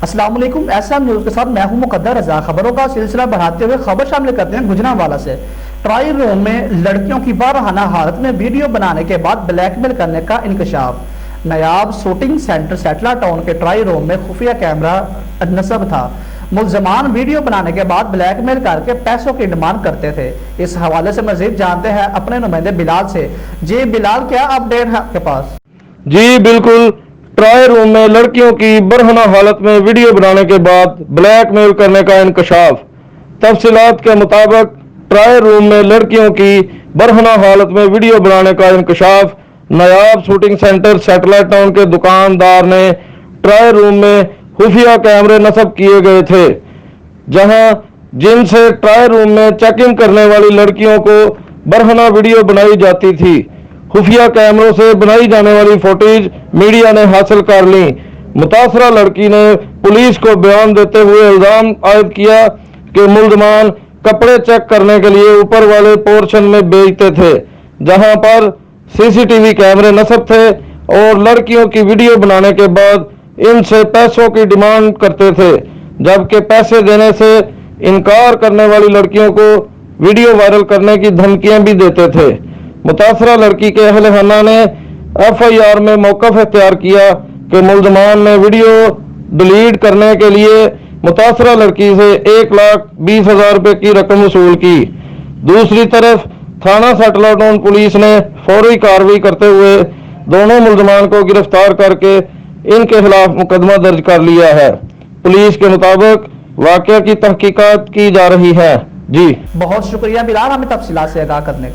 السلام علیکم، ایسا نیوز کے ساتھ میں ہوں مقدر رضا۔ خبروں کا سلسلہ بڑھاتے ہوئے خبر شامل کرتے ہیں گجرانوالہ سے۔ ٹرائل روم میں لڑکیوں کی بارہانہ حالت میں ویڈیو بنانے کے بعد بلیک میل کرنے کا انکشاف۔ نیاب شوٹنگ سینٹر سیٹلہ ٹاؤن کے ٹرائل روم میں خفیہ کیمرہ نصب تھا۔ ملزمان ویڈیو بنانے کے بعد بلیک میل کر کے پیسوں کی ڈیمانڈ کرتے تھے۔ اس حوالے سے مزید جانتے ہیں اپنے نمائندے بلال سے۔ جی بلال، کیا اپڈیٹ ہے آپ کے پاس؟ جی بالکل، ٹرائل روم میں لڑکیوں کی برہنہ حالت میں ویڈیو بنانے کے بعد بلیک میل کرنے کا انکشاف۔ تفصیلات کے مطابق ٹرائل روم میں لڑکیوں کی برہنہ حالت میں ویڈیو بنانے کا انکشاف نیاب شوٹنگ سینٹر سیٹلائٹ ٹاؤن کے دکاندار نے ٹرائل روم میں خفیہ کیمرے نصب کیے گئے تھے، جن سے ٹرائل روم میں چیکنگ کرنے والی لڑکیوں کو برہنہ ویڈیو بنائی جاتی تھی۔ خفیہ کیمروں سے بنائی جانے والی فوٹیج میڈیا نے حاصل کر لی۔ متاثرہ لڑکی نے پولیس کو بیان دیتے ہوئے الزام عائد کیا کہ ملزمان کپڑے چیک کرنے کے لیے اوپر والے پورشن میں بھیجتے تھے، جہاں پر سی سی ٹی وی کیمرے نصب تھے، اور لڑکیوں کی ویڈیو بنانے کے بعد ان سے پیسوں کی ڈیمانڈ کرتے تھے، جبکہ پیسے دینے سے انکار کرنے والی لڑکیوں کو ویڈیو وائرل کرنے کی دھمکیاں بھی دیتے تھے۔ متاثرہ لڑکی کے اہل خانہ نے ایف آئی آر میں موقف اختیار کیا کہ ملزمان نے ویڈیو ڈیلیٹ کرنے کے لیے متاثرہ لڑکی سے 1,20,000 روپے کی رقم وصول کی۔ دوسری طرف تھانہ سیٹلہ ٹاؤن پولیس نے فوری کارروائی کرتے ہوئے دونوں ملزمان کو گرفتار کر کے ان کے خلاف مقدمہ درج کر لیا ہے۔ پولیس کے مطابق واقعہ کی تحقیقات کی جا رہی ہے۔ جی بہت شکریہ بلال، ہمیں تفصیلات سے آگاہ کرنے کا۔